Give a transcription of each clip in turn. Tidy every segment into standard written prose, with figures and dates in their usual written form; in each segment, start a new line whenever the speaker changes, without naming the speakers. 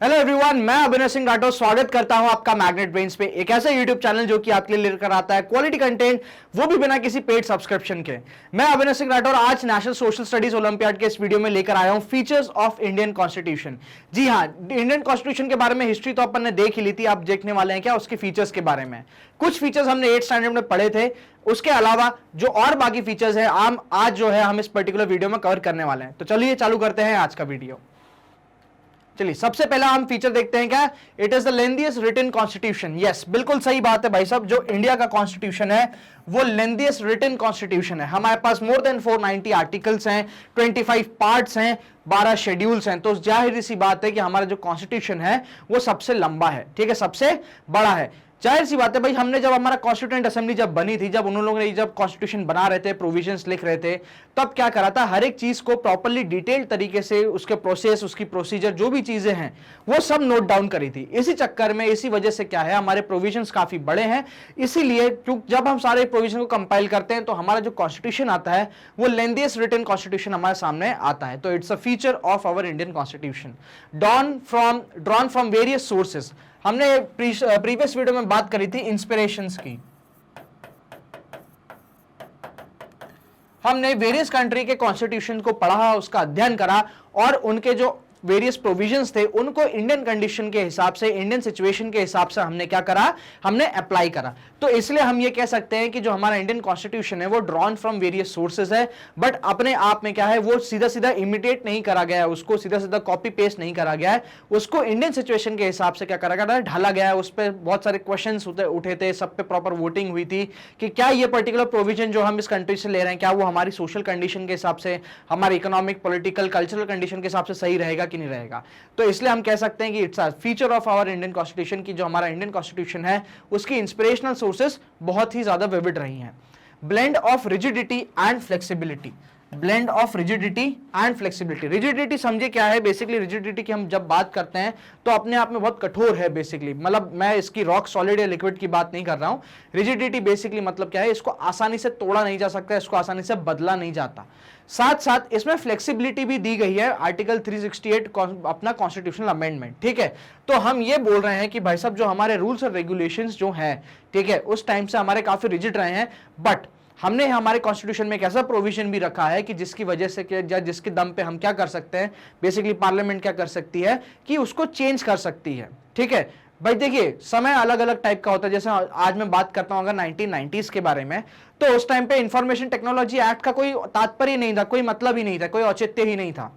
Hello everyone, मैं अभिनव सिंह राठौर स्वागत करता हूं आपका मैग्नेट ब्रेन्स पे, एक ऐसा यूट्यूब चैनल जो कि आपके लिए लेकर आता है क्वालिटी कंटेंट, वो भी बिना किसी पेड सब्सक्रिप्शन के। मैं अभिनव सिंह राठौर आज नेशनल सोशल स्टडीज ओलंपियाड के इस वीडियो में लेकर आया हूं फीचर्स ऑफ इंडियन कॉन्स्टिट्यूशन। जी हां, इंडियन कॉन्स्टिट्यूशन के बारे में हिस्ट्री तो अपन ने देख ही ली थी, आप देखने वाले हैं क्या उसके फीचर्स के बारे में। कुछ फीचर्स हमने 8th स्टैंडर्ड में पढ़े थे, उसके अलावा जो और बाकी फीचर्स है आज जो है हम इस पर्टिकुलर वीडियो में कवर करने वाले हैं। तो चलिए चालू करते हैं आज का वीडियो। चलिए सबसे पहला हम फीचर देखते हैं क्या, it is the lengthiest written constitution. Yes, बिल्कुल सही बात है भाई साहब, जो इंडिया का कॉन्स्टिट्यूशन है वो लेंथीएस्ट रिटन कॉन्स्टिट्यूशन है। हमारे पास मोर देन 490 आर्टिकल्स हैं, 25 पार्ट्स हैं, 12 शेड्यूल्स हैं। तो जाहिर सी बात है कि हमारा जो कॉन्स्टिट्यूशन है वो सबसे लंबा है, ठीक है, सबसे बड़ा है। जाहिर सी बात है भाई, हमने जब हमारा कॉन्स्टिट्यूएंट असेंबली जब बनी थी, जब उन लोगों ने जब कॉन्स्टिट्यूशन बना रहे थे, प्रोविजंस लिख रहे थे, तब क्या करा था, हर एक चीज को प्रॉपर्ली डिटेल्ड तरीके से उसके प्रोसेस, उसकी प्रोसीजर, जो भी चीजें हैं वो सब नोट डाउन करी थी। इसी चक्कर में, इसी वजह से क्या है, हमारे प्रोविजंस काफी बड़े हैं। इसीलिए क्योंकि जब हम सारे प्रोविजन को कंपाइल करते हैं तो हमारा जो कॉन्स्टिट्यूशन आता है वो लेंथीएस्ट रिटन कॉन्स्टिट्यूशन हमारे सामने आता है। तो it's a feature of our Indian constitution drawn from various sources. हमने प्रीवियस वीडियो में बात करी थी इंस्पिरेशंस की। हमने वेरियस कंट्री के कॉन्स्टिट्यूशन को पढ़ा, उसका अध्ययन करा और उनके जो वेरियस प्रोविजंस थे उनको इंडियन कंडीशन के हिसाब से, इंडियन सिचुएशन के हिसाब से हमने क्या करा, हमने अप्लाई करा। तो इसलिए हम ये कह सकते हैं कि जो हमारा इंडियन कॉन्स्टिट्यूशन है वो ड्रॉन फ्रॉम वेरियस सोर्सेज है, बट अपने आप में क्या है, वो सीधा सीधा इमिटेट नहीं करा गया है, उसको सीधा सीधा कॉपी पेस्ट नहीं करा गया है, उसको इंडियन सिचुएशन के हिसाब से क्या करा गया, ढाला गया है। उस पर बहुत सारे क्वेश्चन उठे थे, सब पे प्रॉपर वोटिंग हुई थी कि क्या ये पर्टिकुलर प्रोविजन जो हम इस कंट्री से ले रहे हैं, क्या वो हमारी सोशल कंडीशन के हिसाब से, हमारी इकोनॉमिक, पॉलिटिकल, कल्चरल कंडीशन के हिसाब से सही रहेगा कि नहीं रहेगा। तो इसलिए हम कह सकते हैं कि it's a feature of our Indian constitution की जो हमारा इंडियन कॉन्स्टिट्यूशन है उसकी इंस्पिरेशनल सोर्सेस बहुत ही ज्यादा विविड रही हैं। Blend of rigidity and flexibility. Blend of rigidity and flexibility. Rigidity समझे क्या है, बेसिकली रिजिडिटी की हम जब बात करते हैं तो अपने आप में बहुत कठोर है बेसिकली, मतलब मैं इसकी रॉक सॉलिड या लिक्विड की बात नहीं कर रहा हूं। रिजिडिटी बेसिकली मतलब क्या है, इसको आसानी से तोड़ा नहीं जा सकता, इसको आसानी से बदला नहीं जाता। साथ साथ इसमें फ्लेक्सिबिलिटी भी दी गई है, आर्टिकल 368 अपना कॉन्स्टिट्यूशनल अमेंडमेंट, ठीक है। तो हम ये बोल रहे हैं कि भाई साहब जो हमारे रूल्स और रेगुलेशंस जो हैं, ठीक है, उस टाइम से हमारे काफी रिजिड रहे हैं, बट हमने हमारे कॉन्स्टिट्यूशन में एक ऐसा प्रोविजन भी रखा है कि जिसकी वजह से या जिसके दम पे हम क्या कर सकते हैं, बेसिकली पार्लियामेंट क्या कर सकती है कि उसको चेंज कर सकती है, ठीक है। भाई देखिए, समय अलग अलग टाइप का होता है। जैसे आज मैं बात करता हूं अगर 1990s के बारे में, तो उस टाइम पे इंफॉर्मेशन टेक्नोलॉजी एक्ट का कोई तात्पर्य नहीं था, कोई मतलब ही नहीं था, कोई औचित्य ही नहीं था।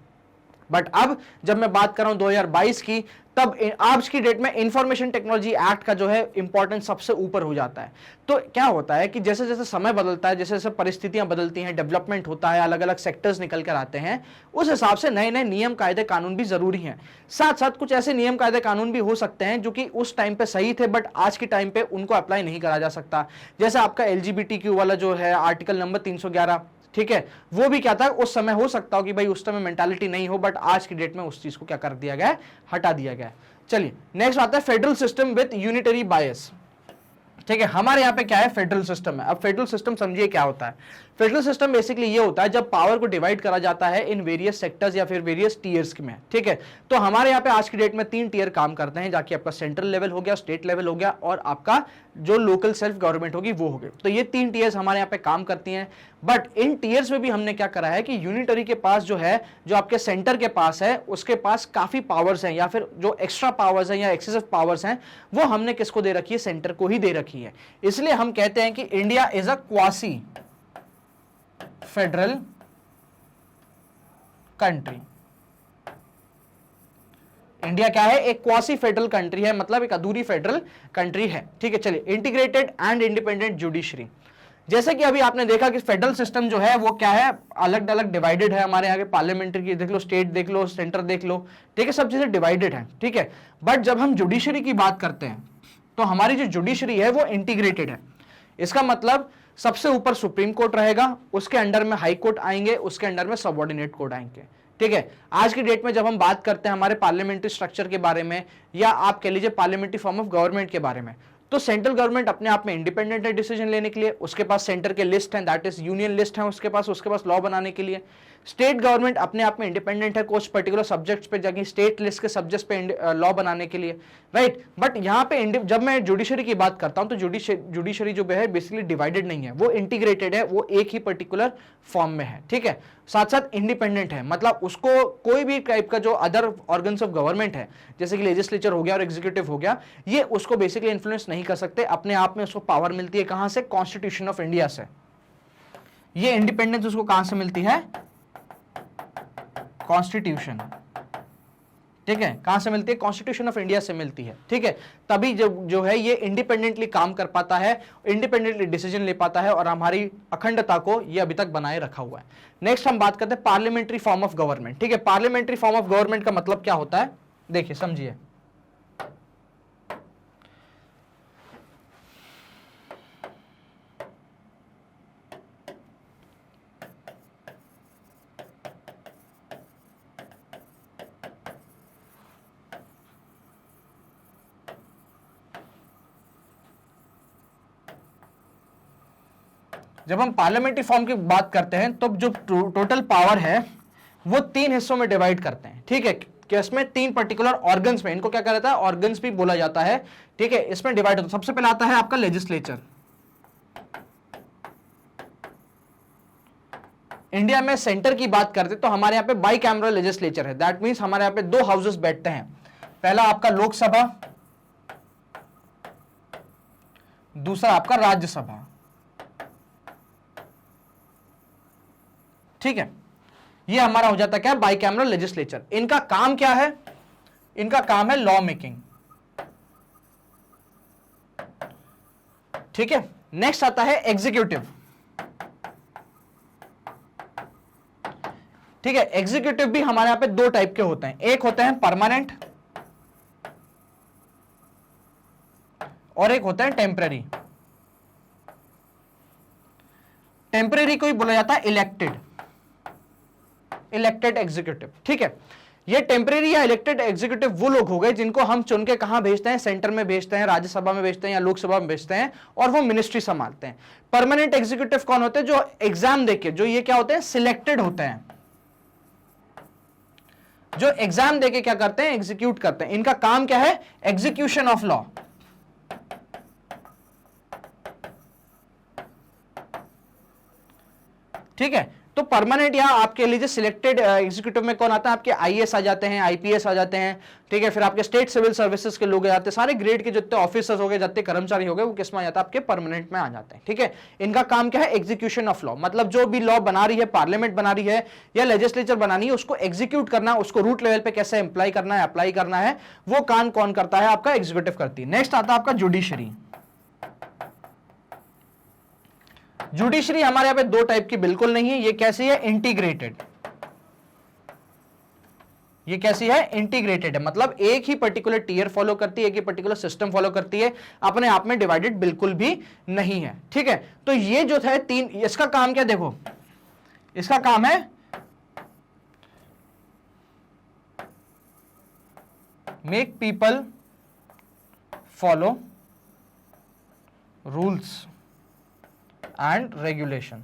बट अब जब मैं बात कर रहा हूं 2022 की, तब आज की डेट में इंफॉर्मेशन टेक्नोलॉजी एक्ट का जो है इंपॉर्टेंस सबसे ऊपर हो जाता है। तो क्या होता है कि जैसे जैसे समय बदलता है, जैसे जैसे परिस्थितियां बदलती हैं, डेवलपमेंट होता है, अलग अलग सेक्टर्स निकल कर आते हैं, उस हिसाब से नए नए नियम कायदे कानून भी जरूरी हैं। साथ साथ कुछ ऐसे नियम कायदे कानून भी हो सकते हैं जो कि उस टाइम पे सही थे बट आज के टाइम पे उनको अप्लाई नहीं करा जा सकता। जैसे आपका LGBTQ वाला जो है आर्टिकल नंबर 311, ठीक है, वो भी क्या था, उस समय हो सकता हो कि भाई उस समय मेंटालिटी नहीं हो, बट आज की डेट में उस चीज को क्या कर दिया गया है, हटा दिया गया है। चलिए नेक्स्ट आता है फेडरल सिस्टम विद यूनिटरी बायस। ठीक है, हमारे यहाँ पे क्या है, फेडरल सिस्टम है। अब फेडरल सिस्टम समझिए क्या होता है। फेडरल सिस्टम बेसिकली ये होता है जब पावर को डिवाइड करा जाता है इन वेरियस सेक्टर्स या फिर वेरियस टीयर्स में, ठीक है। तो हमारे यहाँ पे आज की डेट में 3 टीयर काम करते हैं, जाके आपका सेंट्रल लेवल हो गया, स्टेट लेवल हो गया और आपका जो लोकल सेल्फ गवर्नमेंट होगी वो हो गई। तो ये 3 टीयर्स हमारे यहाँ पे काम करती हैं। बट इन टीयर्स में भी हमने क्या करा है कि यूनिटरी के पास जो है, जो आपके सेंटर के पास है, उसके पास काफी पावर्स हैं या फिर जो एक्स्ट्रा पावर्स हैं या एक्सेसिव पावर्स हैं, वो हमने किसको दे रखी है, सेंटर को ही दे रखी है। इसलिए हम कहते हैं कि India is a quasi federal country. India क्या है, एक क्वासी फेडरल कंट्री है, मतलब एक अधूरी फेडरल कंट्री है, ठीक है। चलिए, इंटीग्रेटेड एंड इंडिपेंडेंट जुडिशरी। जैसे कि अभी आपने देखा कि फेडरल सिस्टम जो है वो क्या है, अलग अलग डिवाइडेड है। हमारे यहाँ के पार्लियामेंट्री की देख लो, स्टेट देख लो, सेंटर देख लो, ठीक है, सब चीजें डिवाइडेड है, ठीक है। बट जब हम जुडिशरी की बात करते हैं तो हमारी जो जुडिशरी है वो इंटीग्रेटेड है। इसका मतलब सबसे ऊपर सुप्रीम कोर्ट रहेगा, उसके अंडर में हाई कोर्ट आएंगे, उसके अंडर में सबऑर्डिनेट कोर्ट आएंगे, ठीक है। आज की डेट में जब हम बात करते हैं हमारे पार्लियामेंट्री स्ट्रक्चर के बारे में या आप कह लीजिए पार्लियामेंट्री फॉर्म ऑफ गवर्नमेंट के बारे में, तो सेंट्रल गवर्नमेंट अपने आप में इंडिपेंडेंट है डिसीजन लेने के लिए, उसके पास सेंटर के लिस्ट हैं, दैट इज यूनियन लिस्ट है उसके पास लॉ बनाने के लिए। स्टेट गवर्नमेंट अपने आप में इंडिपेंडेंट है कुछ पर्टिकुलर सब्जेक्ट्स पे जाके स्टेट लिस्ट के सब्जेक्ट्स पे लॉ बनाने के लिए, राइट। बट यहाँ पे जब मैं जुडिशरी की बात करता हूं तो जुडिशरी जो है बेसिकली डिवाइडेड नहीं है, वो इंटीग्रेटेड है, वो एक ही पर्टिकुलर फॉर्म में है, ठीक है। साथ साथ इंडिपेंडेंट है, मतलब उसको कोई भी टाइप का जो अदर ऑर्गन्स ऑफ गवर्नमेंट है जैसे कि लेजिस्लेचर हो गया और एग्जीक्यूटिव हो गया, ये उसको बेसिकली इन्फ्लुएंस नहीं कर सकते। अपने आप में उसको पावर मिलती है कहां से? कॉन्स्टिट्यूशन ऑफ इंडिया से। ये इंडिपेंडेंस उसको कहां से मिलती है? कॉन्स्टिट्यूशन, ठीक है। कहां से मिलती है? कॉन्स्टिट्यूशन ऑफ इंडिया से मिलती है, ठीक है। तभी जो है ये इंडिपेंडेंटली काम कर पाता है, इंडिपेंडेंटली डिसीजन ले पाता है और हमारी अखंडता को ये अभी तक बनाए रखा हुआ है। नेक्स्ट हम बात करते हैं पार्लियामेंट्री फॉर्म ऑफ गवर्नमेंट, ठीक है। पार्लियामेंट्री फॉर्म ऑफ गवर्नमेंट का मतलब क्या होता है? देखिए समझिए, जब हम पार्लियामेंट्री फॉर्म की बात करते हैं तो जो टोटल पावर है वो 3 हिस्सों में डिवाइड करते हैं, ठीक है। कि इसमें 3 पर्टिकुलर ऑर्गन्स में, इनको क्या कहा जाता है? ऑर्गन्स भी बोला जाता है, ठीक है। इसमें डिवाइड होता है। सबसे पहले आता है आपका लेजिस्लेचर। इंडिया में सेंटर की बात करते तो हमारे यहां पे बाई कैमरल लेजिस्लेचर है, दैट मींस हमारे यहां पे 2 हाउसेस बैठते हैं। पहला आपका लोकसभा, दूसरा आपका राज्यसभा, ठीक है। ये हमारा हो जाता क्या? Bicameral legislature. इनका काम क्या है? इनका काम है लॉ मेकिंग, ठीक है। नेक्स्ट आता है एग्जीक्यूटिव, ठीक है। एग्जीक्यूटिव भी हमारे यहां पे 2 टाइप के होते हैं, एक होते हैं परमानेंट और एक होता है टेम्पररी। टेम्पररी को ही बोला जाता है इलेक्टेड एग्जीक्यूटिव, ठीक है। ये टेम्परेरी या इलेक्टेड एग्जीक्यूटिव वो लोग हो गए जिनको हम चुन के कहां भेजते हैं? सेंटर में भेजते हैं, राज्यसभा में भेजते हैं या लोकसभा में भेजते हैं और वो मिनिस्ट्री संभालते हैं। परमानेंट एग्जीक्यूटिव कौन होते हैं? जो एग्जाम देके, जो ये क्या होते हैं? सिलेक्टेड होते हैं, जो एग्जाम देके क्या करते हैं? एग्जीक्यूट करते हैं। इनका काम क्या है? एग्जीक्यूशन ऑफ लॉ, ठीक है। तो परमानेंट या आपके लीजिए सिलेक्टेड एग्जीक्यूटिव में कौन आता है? आपके आईएएस आ जाते हैं, आईपीएस आ जाते हैं, ठीक है। फिर आपके स्टेट सिविल सर्विसेज के लोग आ जाते हैं, सारे ग्रेड के जितने ऑफिसर्स हो गए, जितने कर्मचारी हो गए, वो किस में आ जाता है? आपके परमानेंट में आ जाते हैं, ठीक है। इनका काम क्या है? एग्जीक्यूशन ऑफ लॉ, मतलब जो भी लॉ बना रही है, पार्लियामेंट बना रही है या लेजिस्लेचर बनानी है, उसको एग्जीक्यूट करना, उसको रूट लेवल पे कैसे अप्लाई करना है, वो काम कौन करता है? आपका एग्जीक्यूटिव करती है। नेक्स्ट आता है आपका जुडिशरी। जुडिशरी हमारे यहां पे 2 टाइप की बिल्कुल नहीं है। ये कैसी है? इंटीग्रेटेड। ये कैसी है? इंटीग्रेटेड है, मतलब एक ही पर्टिकुलर टीयर फॉलो करती है, एक ही पर्टिकुलर सिस्टम फॉलो करती है, अपने आप में डिवाइडेड बिल्कुल भी नहीं है, ठीक है। तो ये जो है 3, इसका काम क्या? देखो, इसका काम है make people follow rules and regulation.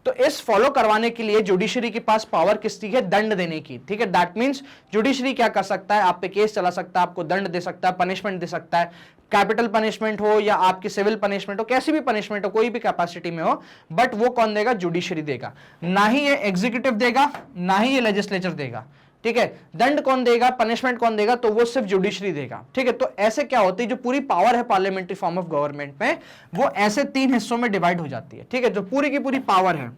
तो इस फॉलो करवाने के लिए जुडिशरी के पास पावर किसकी है? दंड देने की, ठीक है। दैट मींस जुडिशरी क्या कर सकता है? आप पे केस चला सकता है, आपको दंड दे सकता है, पनिशमेंट दे सकता है, कैपिटल पनिशमेंट हो या आपकी सिविल पनिशमेंट हो, कैसी भी पनिशमेंट हो, कोई भी कैपेसिटी में हो, बट वो कौन देगा? जुडिशरी देगा। ना ही ये एग्जीक्यूटिव देगा, ना ही ये लेजिस्लेचर देगा, ठीक है। दंड कौन देगा? पनिशमेंट कौन देगा? तो वो सिर्फ जुडिशरी देगा, ठीक है। तो ऐसे क्या होती है? जो पूरी पावर है पार्लियामेंट्री फॉर्म ऑफ गवर्नमेंट में, वो ऐसे 3 हिस्सों में डिवाइड हो जाती है, ठीक है। जो पूरी की पूरी पावर है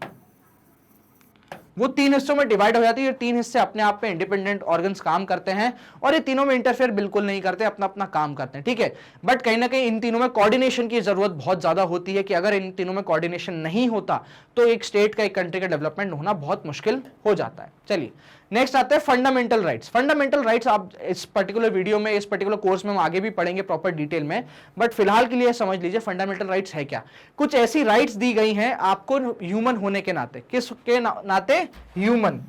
वो 3 हिस्सों में डिवाइड हो जाती है। 3 हिस्से अपने आप में इंडिपेंडेंट ऑर्गन्स काम करते हैं और ये तीनों में इंटरफेयर बिल्कुल नहीं करते, अपना अपना काम करते हैं, ठीक है। बट कहीं ना कहीं इन तीनों में कोऑर्डिनेशन की जरूरत बहुत ज्यादा होती है कि अगर इन तीनों में कोऑर्डिनेशन नहीं होता तो एक स्टेट का, एक कंट्री का डेवलपमेंट होना बहुत मुश्किल हो जाता है। चलिए नेक्स्ट आते हैं फंडामेंटल राइट्स। फंडामेंटल राइट्स आप इस पर्टिकुलर वीडियो में, इस पर्टिकुलर कोर्स में हम आगे भी पढ़ेंगे प्रॉपर डिटेल में, बट फिलहाल के लिए समझ लीजिए फंडामेंटल राइट्स है क्या। कुछ ऐसी राइट्स दी गई हैं आपको ह्यूमन होने के नाते। किसके नाते? ह्यूमन।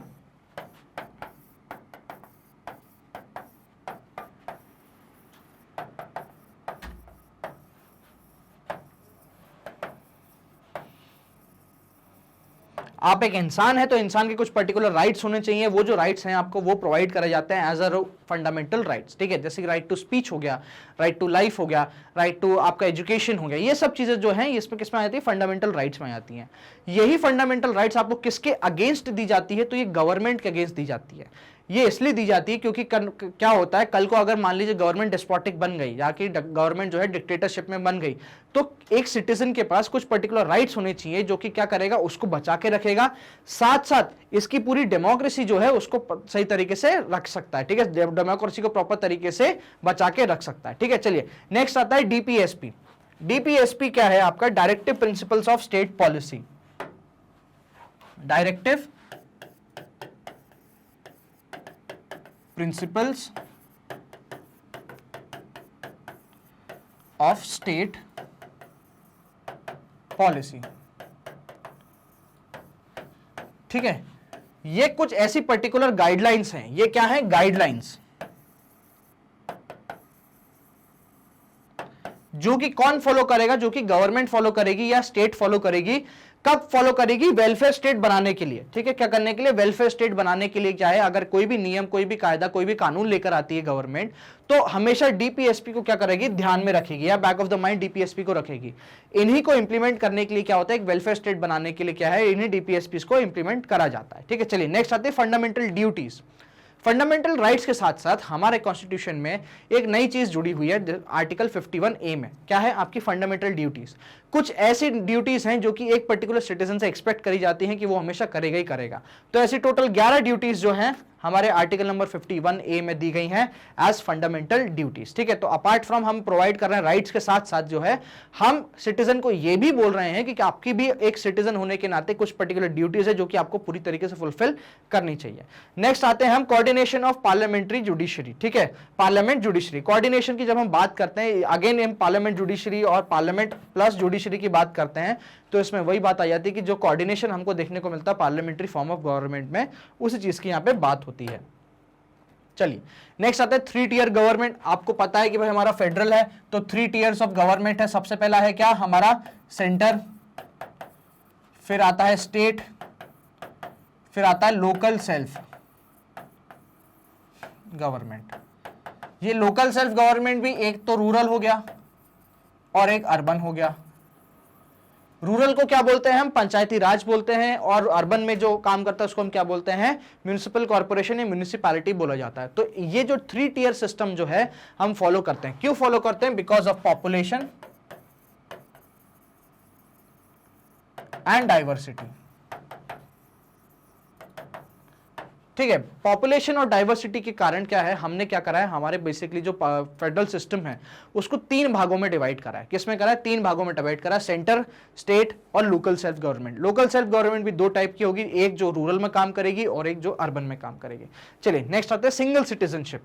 आप एक इंसान है तो इंसान के कुछ पर्टिकुलर राइट्स होने चाहिए, वो जो राइट्स हैं आपको वो प्रोवाइड करे जाते हैं एज अ फंडामेंटल राइट्स, ठीक है। जैसे राइट टू स्पीच हो गया, राइट टू लाइफ हो गया, राइट टू आपका एजुकेशन हो गया, ये सब चीजें जो हैं इसमें किस में आ जाती है, फंडामेंटल राइट्स में आती हैं। यही फंडामेंटल राइट्स आपको किसके अगेंस्ट दी जाती है, तो ये गवर्नमेंट के अगेंस्ट दी जाती है। ये इसलिए दी जाती है क्योंकि क्या होता है, कल को अगर मान लीजिए गवर्नमेंट डिस्पोटिक बन गई या कि गवर्नमेंट जो है डिक्टेटरशिप में बन गई, तो एक सिटीजन के पास कुछ पर्टिकुलर राइट्स होने चाहिए जो कि क्या करेगा, उसको बचा के रखेगा, साथ साथ इसकी पूरी डेमोक्रेसी जो है उसको सही तरीके से रख सकता है, ठीक है, डेमोक्रेसी को प्रॉपर तरीके से बचा के रख सकता है, ठीक है। चलिए नेक्स्ट आता है डीपीएसपी। डीपीएसपी क्या है आपका, directive principles of state policy. Directive principles of state policy, ठीक है। ये कुछ ऐसी पर्टिकुलर गाइडलाइंस हैं, ये क्या है, गाइडलाइंस, जो कि कौन फॉलो करेगा, जो कि गवर्नमेंट फॉलो करेगी या स्टेट फॉलो करेगी। कब फॉलो करेगी, वेलफेयर स्टेट बनाने के लिए, ठीक है। क्या करने के लिए, वेलफेयर स्टेट बनाने के लिए। क्या है, अगर कोई भी नियम, कोई भी कायदा, कोई भी कानून लेकर आती है गवर्नमेंट, तो हमेशा डीपीएसपी को क्या करेगी, ध्यान में रखेगी या back of the mind DPSP को रखेगी। इन्हीं को इंप्लीमेंट करने के लिए क्या होता है, एक वेलफेयर स्टेट बनाने के लिए क्या है, इन्हीं डीपीएसपी को इंप्लीमेंट करा जाता है, ठीक है। चलिए नेक्स्ट आते हैं फंडामेंटल ड्यूटीज। फंडामेंटल राइट्स के साथ साथ हमारे कॉन्स्टिट्यूशन में एक नई चीज जुड़ी हुई है आर्टिकल 51A में। क्या है आपकी फंडामेंटल ड्यूटीज। कुछ ऐसी ड्यूटीज हैं जो कि एक पर्टिकुलर सिटीजन से एक्सपेक्ट करी जाती हैं कि वो हमेशा करेगा ही करेगा। तो ऐसी टोटल 11 ड्यूटीज जो हैं हमारे आर्टिकल नंबर 51A में दी गई हैं एज फंडामेंटल ड्यूटीज, ठीक है। तो अपार्ट फ्रॉम हम प्रोवाइड कर रहे हैं राइट्स के साथ साथ जो है हम सिटीजन को ये भी बोल रहे हैं कि आपकी भी एक सिटीजन होने के नाते कुछ पर्टिकुलर ड्यूटीज है जो कि आपको पूरी तरीके से फुलफिल करनी चाहिए। नेक्स्ट आते हैं हम कोऑर्डिनेशन ऑफ पार्लियामेंट्री जुडिशरी, ठीक है। पार्लियामेंट जुडिशरी कोऑर्डिनेशन की जब हम बात करते हैं, अगेन हम पार्लियामेंट जुडिशरी और पार्लियामेंट प्लस जुडिशरी की बात करते हैं, तो इसमें वही बात आ जाती है कि जो कोऑर्डिनेशन हमको देखने को मिलता है पार्लियामेंट्री फॉर्म ऑफ गवर्नमेंट में, उसी चीज की यहां पे बात होती है। चलिए नेक्स्ट आता है 3 टियर गवर्नमेंट। आपको पता है कि भाई हमारा फेडरल है तो 3 टियर्स ऑफ गवर्नमेंट है। सबसे पहला है क्या हमारा सेंटर, फिर आता है स्टेट, फिर आता है लोकल सेल्फ गवर्नमेंट। ये लोकल सेल्फ गवर्नमेंट भी एक तो रूरल हो गया और एक अर्बन हो गया। रूरल को क्या बोलते हैं हम, पंचायती राज बोलते हैं, और अर्बन में जो काम करता है उसको हम क्या बोलते हैं, म्युनिसिपल कॉर्पोरेशन या म्युनिसिपैलिटी बोला जाता है। तो ये जो 3 टियर सिस्टम जो है हम फॉलो करते हैं। क्यों फॉलो करते हैं, because of population and diversity, ठीक है। पॉपुलेशन और डाइवर्सिटी के कारण क्या है, हमने क्या करा है, हमारे बेसिकली जो फेडरल सिस्टम है उसको 3 भागों में डिवाइड करा है। किसमें करा है, 3 भागों में डिवाइड करा है, सेंटर, स्टेट और local self government. Local self government भी 2 टाइप की होगी, एक जो रूरल में काम करेगी और एक जो अर्बन में काम करेगी। चलिए नेक्स्ट आते हैं सिंगल सिटीजनशिप,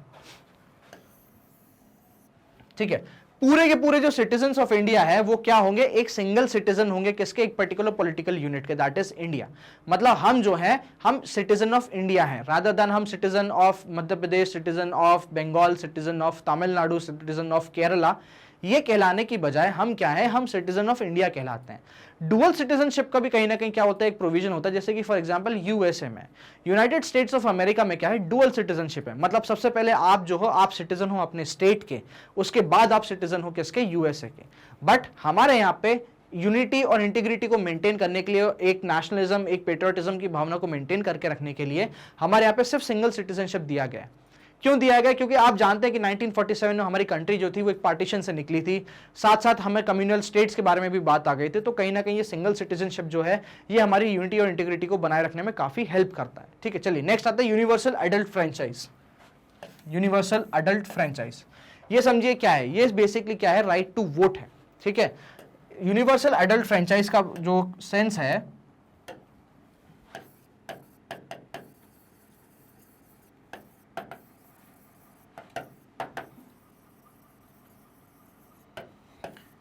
ठीक है। पूरे के पूरे जो सिटीजन्स ऑफ इंडिया है वो क्या होंगे, एक सिंगल सिटीजन होंगे, किसके, एक पर्टिकुलर पॉलिटिकल यूनिट के, दैट इज इंडिया। मतलब हम जो है हम सिटीजन ऑफ इंडिया हैं, रादर देन हम citizen of Madhya Pradesh, citizen of Bengal, citizen of Tamil Nadu, citizen of Kerala, ये कहलाने की बजाय हम क्या है, हम सिटीजन ऑफ इंडिया कहलाते हैं। डुअल सिटीजनशिप का भी कहीं ना कहीं क्या होता है, एक प्रोविजन होता है, जैसे कि फॉर एग्जांपल यूएसए में, यूनाइटेड स्टेट्स ऑफ अमेरिका में क्या है, डुअल सिटीजनशिप है। मतलब सबसे पहले आप जो हो आप सिटीजन हो अपने स्टेट के, उसके बाद आप सिटीजन हो किसके, यूएसए के। बट हमारे यहाँ पे यूनिटी और इंटीग्रिटी को मेंटेन करने के लिए, एक नेशनलिज्म, एक पेट्रियोटिज्म की भावना को मेंटेन करके रखने के लिए हमारे यहाँ पे सिर्फ सिंगल सिटीजनशिप दिया गया है। क्यों दिया गया, क्योंकि आप जानते हैं कि 1947 में हमारी कंट्री जो थी वो एक पार्टीशन से निकली थी, साथ साथ हमें कम्युनल स्टेट्स के बारे में भी बात आ गई थी। तो कहीं ना कहीं ये सिंगल सिटीजनशिप जो है ये हमारी यूनिटी और इंटीग्रिटी को बनाए रखने में काफी हेल्प करता है, ठीक है। चलिए नेक्स्ट आता है universal adult franchise. Universal adult franchise ये समझिए क्या है, ये बेसिकली क्या है, राइट टू वोट है, ठीक है। यूनिवर्सल एडल्ट फ्रेंचाइज का जो सेंस है,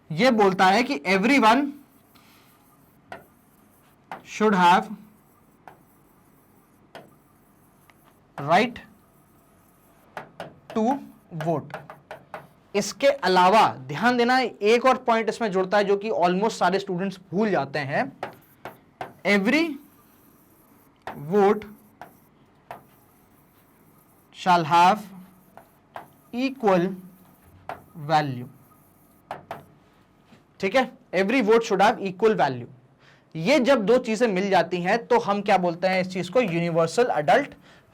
ये बोलता है कि everyone should have right to vote. इसके अलावा ध्यान देना, एक और पॉइंट इसमें जुड़ता है जो कि ऑलमोस्ट सारे स्टूडेंट्स भूल जाते हैं, every vote shall have equal value। ठीक है, every vote should have equal value. ये जब दो चीजें मिल जाती हैं तो हम क्या बोलते हैं इस चीज को, यूनिवर्सल अडल्ट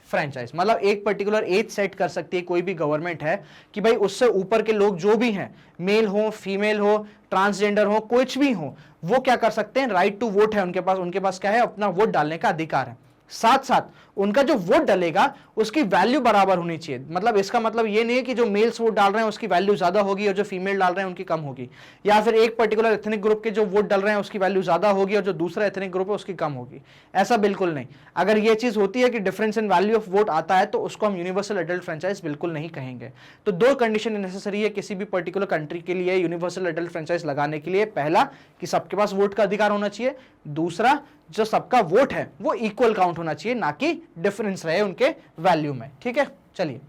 फ्रेंचाइज। मतलब एक पर्टिकुलर एज सेट कर सकती है कोई भी गवर्नमेंट है कि भाई उससे ऊपर के लोग जो भी हैं, मेल हो, फीमेल हो, ट्रांसजेंडर हो, कुछ भी हो, वो क्या कर सकते हैं, राइट टू वोट है उनके पास क्या है, अपना वोट डालने का अधिकार है। साथ साथ उनका जो वोट डलेगा उसकी वैल्यू बराबर होनी चाहिए। मतलब इसका मतलब ये नहीं है कि जो मेल्स वोट डाल रहे हैं उसकी वैल्यू ज्यादा होगी और जो फीमेल डाल रहे हैं उनकी कम होगी, या फिर एक पर्टिकुलर एथनिक ग्रुप के जो वोट डाल रहे हैं उसकी वैल्यू ज्यादा होगी और जो दूसरा एथनिक ग्रुप है उसकी कम होगी। ऐसा बिल्कुल नहीं। अगर ये चीज होती है कि difference in value of vote आता है तो उसको हम यूनिवर्सल एडल्ट फ्रेंचाइज बिल्कुल नहीं कहेंगे। तो दो कंडीशन नेसेसरी है किसी भी पर्टिकुलर कंट्री के लिए यूनिवर्सल एडल्ट फ्रेंचाइज लगाने के लिए। पहला कि सबके पास वोट का अधिकार होना चाहिए, दूसरा जो सबका वोट है वो इक्वल काउंट होना चाहिए, ना कि डिफरेंस रहे उनके वैल्यू में। ठीक है, चलिए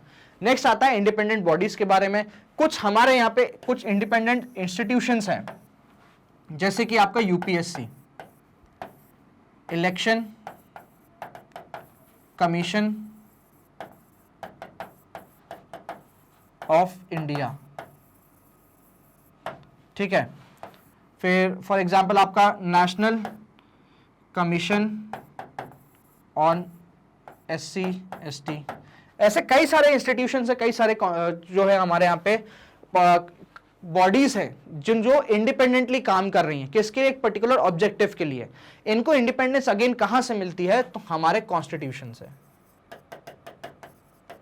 नेक्स्ट आता है इंडिपेंडेंट बॉडीज के बारे में। कुछ हमारे यहाँ पे कुछ इंडिपेंडेंट इंस्टीट्यूशंस हैं, जैसे कि आपका UPSC, election commission of India. ठीक है, फिर फॉर एग्जांपल आपका national commission on SC ST। ऐसे कई सारे इंस्टीट्यूशन है, कई सारे जो है हमारे यहाँ पे बॉडीज है जो इंडिपेंडेंटली काम कर रही हैं, किसके एक पर्टिकुलर ऑब्जेक्टिव के लिए। इनको इंडिपेंडेंस अगेन कहां से मिलती है, तो हमारे कॉन्स्टिट्यूशन से।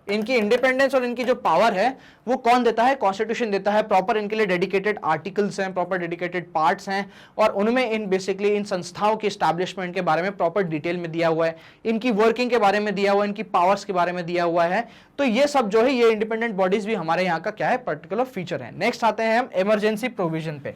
इनकी इंडिपेंडेंस और इनकी जो पावर है वो कौन देता है, कॉन्स्टिट्यूशन देता है। प्रॉपर इनके लिए डेडिकेटेड आर्टिकल्स हैं, प्रॉपर डेडिकेटेड पार्ट्स हैं, और उनमें इन बेसिकली इन संस्थाओं की एस्टैब्लिशमेंट के बारे में प्रॉपर डिटेल में दिया हुआ है, इनकी वर्किंग के बारे में दिया हुआ है, इनकी पावर्स के बारे में दिया हुआ है। तो ये सब जो है, ये इंडिपेंडेंट बॉडीज भी हमारे यहाँ का क्या है, पर्टिकुलर फीचर है। नेक्स्ट आते हैं हम इमरजेंसी प्रोविजन पे।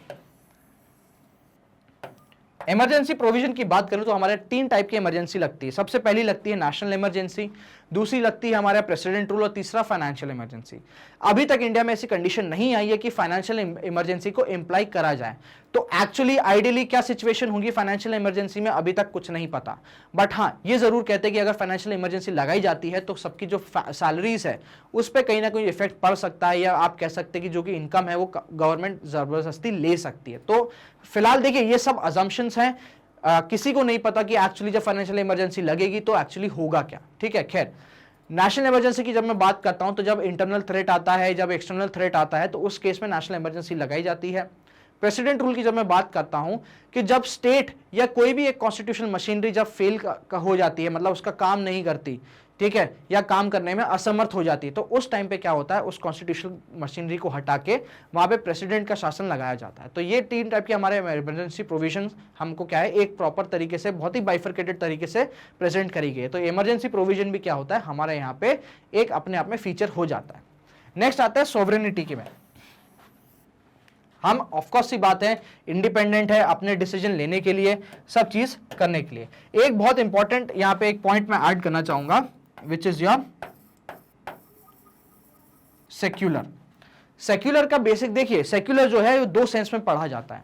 इमरजेंसी प्रोविजन की बात करूं तो हमारे 3 टाइप की इमरजेंसी लगती है। सबसे पहली लगती है नेशनल इमरजेंसी, दूसरी लगती है हमारा प्रेसिडेंट रूल, और तीसरा फाइनेंशियल इमरजेंसी। अभी तक इंडिया में ऐसी कंडीशन नहीं आई है कि फाइनेंशियल इमरजेंसी को इम्प्लाई करा जाए। तो एक्चुअली आइडियली क्या सिचुएशन होगी फाइनेंशियल इमरजेंसी में, अभी तक कुछ नहीं पता। बट हाँ, ये जरूर कहते हैं कि अगर फाइनेंशियल इमरजेंसी लगाई जाती है तो सबकी जो सैलरीज है उस पर कहीं ना कहीं इफेक्ट पड़ सकता है, या आप कह सकते हैं कि जो कि इनकम है वो गवर्नमेंट जबरदस्ती ले सकती है। तो फिलहाल देखिए ये सब अजम्पशंस हैं, किसी को नहीं पता कि एक्चुअली जब फाइनेंशियल इमरजेंसी लगेगी तो एक्चुअली होगा क्या। ठीक है, खैर नेशनल इमरजेंसी की जब मैं बात करता हूं तो जब इंटरनल थ्रेट आता है, जब एक्सटर्नल थ्रेट आता है, तो उस केस में नेशनल इमरजेंसी लगाई जाती है। प्रेसिडेंट रूल की जब मैं बात करता हूं कि जब स्टेट या कोई भी एक कॉन्स्टिट्यूशनल मशीनरी जब फेल हो जाती है, मतलब उसका काम नहीं करती, ठीक है, या काम करने में असमर्थ हो जाती है, तो उस टाइम पे क्या होता है, उस कॉन्स्टिट्यूशनल मशीनरी को हटा के वहां पे प्रेसिडेंट का शासन लगाया जाता है। तो ये 3 टाइप के हमारे इमरजेंसी प्रोविजन हमको क्या है, एक प्रॉपर तरीके से, बहुत ही बाइफरकेटेड तरीके से प्रेजेंट करी गई है। तो इमरजेंसी प्रोविजन भी क्या होता है, हमारे यहाँ पे एक अपने आप में फीचर हो जाता है। नेक्स्ट आता है सॉवरेनिटी की में। हम ऑफकोर्स सी बात है, इंडिपेंडेंट है अपने डिसीजन लेने के लिए, सब चीज करने के लिए। एक बहुत इंपॉर्टेंट यहाँ पे एक पॉइंट मैं ऐड करना चाहूंगा, which is your secular. Secular का बेसिक देखिए, सेक्युलर जो है वो 2 सेंस में पढ़ा जाता है।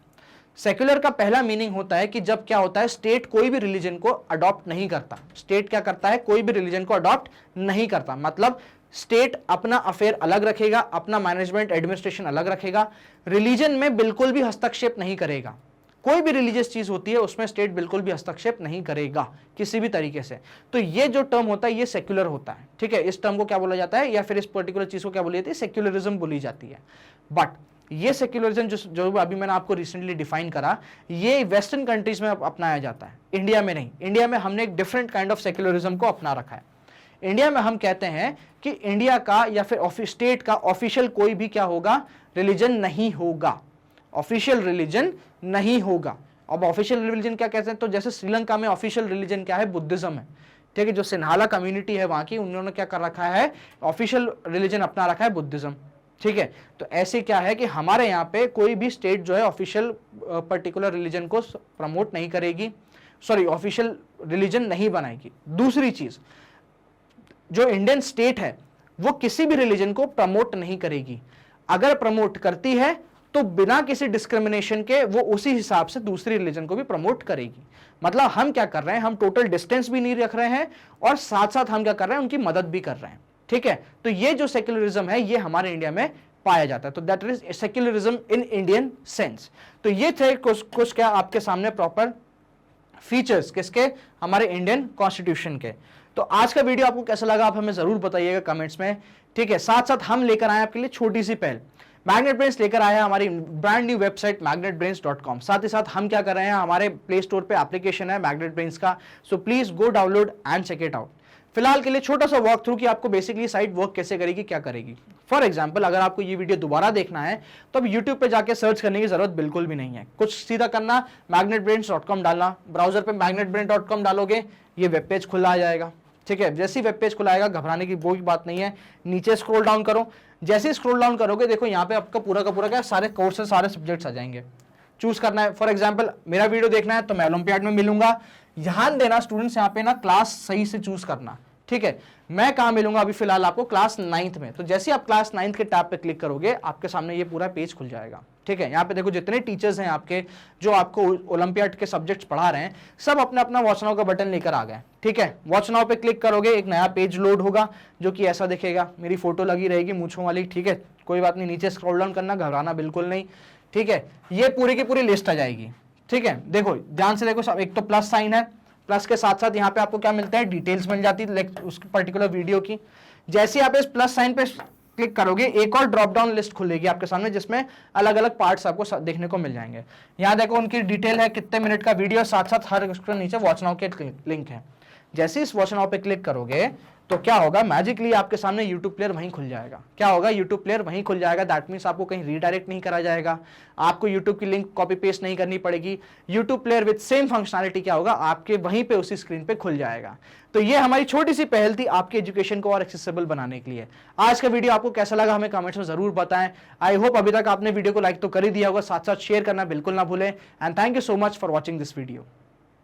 सेक्युलर का पहला मीनिंग होता है कि जब क्या होता है, स्टेट कोई भी रिलीजन को अडॉप्ट नहीं करता। स्टेट क्या करता है, कोई भी रिलीजन को अडॉप्ट नहीं करता। मतलब स्टेट अपना अफेयर अलग रखेगा, अपना मैनेजमेंट एडमिनिस्ट्रेशन अलग रखेगा, रिलीजन में बिल्कुल भी हस्तक्षेप नहीं करेगा। कोई भी रिलीजियस चीज होती है उसमें स्टेट बिल्कुल भी हस्तक्षेप नहीं करेगा किसी भी तरीके से। तो ये जो टर्म होता है ये सेक्युलर होता है। ठीक है, इस टर्म को क्या बोला जाता है, या फिर इस पर्टिकुलर चीज को क्या बोली जाती है, सेक्युलरिज्म बोली जाती है। बट ये सेक्युलरिज्म जो अभी मैंने आपको रिसेंटली डिफाइन करा, ये वेस्टर्न कंट्रीज में अपनाया जाता है, इंडिया में नहीं। इंडिया में हमने एक डिफरेंट काइंड ऑफ सेक्युलरिज्म को अपना रखा है। इंडिया में हम कहते हैं कि इंडिया का या फिर स्टेट का ऑफिशियल कोई भी क्या होगा, रिलीजन नहीं होगा, ऑफिशियल रिलीजन नहीं होगा। अब ऑफिशियल रिलीजन क्या कहते हैं, तो जैसे श्रीलंका में ऑफिशियल रिलीजन क्या है, बुद्धिज्म है। ठीक है, जो सिन्हाला कम्युनिटी है वहां की, उन्होंने क्या कर रखा है, ऑफिशियल रिलीजन अपना रखा है बुद्धिज्म। ठीक है, तो ऐसे क्या है कि हमारे यहाँ पे कोई भी स्टेट जो है ऑफिशियल पर्टिकुलर रिलीजन को प्रमोट नहीं करेगी, सॉरी ऑफिशियल रिलीजन नहीं बनाएगी। दूसरी चीज, जो इंडियन स्टेट है वो किसी भी रिलीजन को प्रमोट नहीं करेगी। अगर प्रमोट करती है तो बिना किसी डिस्क्रिमिनेशन के वो उसी हिसाब से दूसरी रिलीजन को भी प्रमोट करेगी। मतलब हम क्या कर रहे हैं, हम टोटल डिस्टेंस भी नहीं रख रहे हैं और साथ साथ हम क्या कर रहे हैं, उनकी मदद भी कर रहे हैं। ठीक है, तो ये जो सेक्युलरिज्म है ये हमारे इंडिया में पाया जाता है, तो that is secularism in Indian sense. तो ये थे कुछ क्या आपके सामने प्रॉपर फीचर्स किसके, हमारे इंडियन कॉन्स्टिट्यूशन के। तो आज का वीडियो आपको कैसा लगा आप हमें जरूर बताइएगा कमेंट्स में। ठीक है, साथ साथ हम लेकर आए आपके लिए छोटी सी पहल, मैग्नेट ब्रेन्स लेकर आया हमारी ब्रांड न्यू वेबसाइट magnetbrains.com। साथ ही साथ हम क्या कर रहे हैं, हमारे प्ले स्टोर पे एप्लीकेशन है मैग्नेट ब्रेन्स का, so please go download and check it out. फिलहाल के लिए छोटा सा वॉक थ्रू कि आपको बेसिकली साइट वर्क कैसे करेगी, क्या करेगी। फॉर एग्जांपल अगर आपको ये वीडियो दोबारा देखना है तो अब यूट्यूब पे जाके सर्च करने की जरूरत बिल्कुल भी नहीं है, कुछ सीधा करना magnetbrains.com डालना, ब्राउजर पे magnetbrains.com डालोगे ये वेब पेज खुला आ जाएगा। ठीक है, जैसे ही वेब पेज खुला आएगा घबराने की कोई बात नहीं है, नीचे स्क्रॉल डाउन करो, जैसे ही स्क्रॉल डाउन करोगे देखो यहाँ पे आपका पूरा का पूरा क्या सारे कोर्सेज सारे सब्जेक्ट्स आ जाएंगे। चूज करना है, फॉर एग्जांपल मेरा वीडियो देखना है तो मैं ओलंपियाड में मिलूंगा। ध्यान देना स्टूडेंट्स यहाँ पे ना क्लास सही से चूज करना। ठीक है, मैं कहाँ मिलूंगा अभी फिलहाल आपको क्लास 9th में, तो जैसे आप क्लास 9th के टैब पे क्लिक करोगे आपके सामने ये पूरा पेज खुल जाएगा। ठीक है, यहाँ पे देखो जितने टीचर्स हैं आपके जो आपको ओलंपियाड के सब्जेक्ट्स पढ़ा रहे हैं सब अपना अपना वॉच नाउ का बटन लेकर आ गए। ठीक है, वॉच नाउ पे क्लिक करोगे एक नया पेज लोड होगा जो कि ऐसा दिखेगा, मेरी फोटो लगी रहेगी मूंछों वाली। ठीक है, कोई बात नहीं, नीचे स्क्रॉल डाउन करना, घबराना बिल्कुल नहीं। ठीक है, ये पूरी की पूरी लिस्ट आ जाएगी। ठीक है, देखो ध्यान से देखो, सब एक तो प्लस साइन है, प्लस के साथ साथ यहाँ पे आपको क्या मिलता है, डिटेल्स मिल जाती है उस पर्टिकुलर वीडियो की। जैसे आप इस प्लस साइन पे क्लिक करोगे एक और ड्रॉप डाउन लिस्ट खुलेगी आपके सामने जिसमें अलग अलग पार्ट्स आपको देखने को मिल जाएंगे। यहाँ देखो उनकी डिटेल है, कितने मिनट का वीडियो, साथ साथ हर उसके नीचे वॉच नाउ के लिंक है। जैसे इस वॉच नाउ पे क्लिक करोगे तो क्या होगा, मैजिकली आपके सामने यूट्यूब प्लेयर वहीं खुल जाएगा। क्या होगा, यूट्यूब प्लेयर वहीं खुल जाएगा। दैट मीन्स आपको कहीं रीडायरेक्ट नहीं करा जाएगा, आपको यूट्यूब की लिंक कॉपी पेस्ट नहीं करनी पड़ेगी। YouTube player with same functionality क्या होगा, आपके वहीं पे उसी स्क्रीन पे खुल जाएगा। तो ये हमारी छोटी सी पहल थी आपके एजुकेशन को और एक्सेसिबल बनाने के लिए। आज का वीडियो आपको कैसा लगा हमें कमेंट्स में जरूर बताएं। आई होप अभी तक आपने वीडियो को लाइक तो कर ही दिया होगा, साथ साथ शेयर करना बिल्कुल ना भूलें। And thank you so much for watching this video.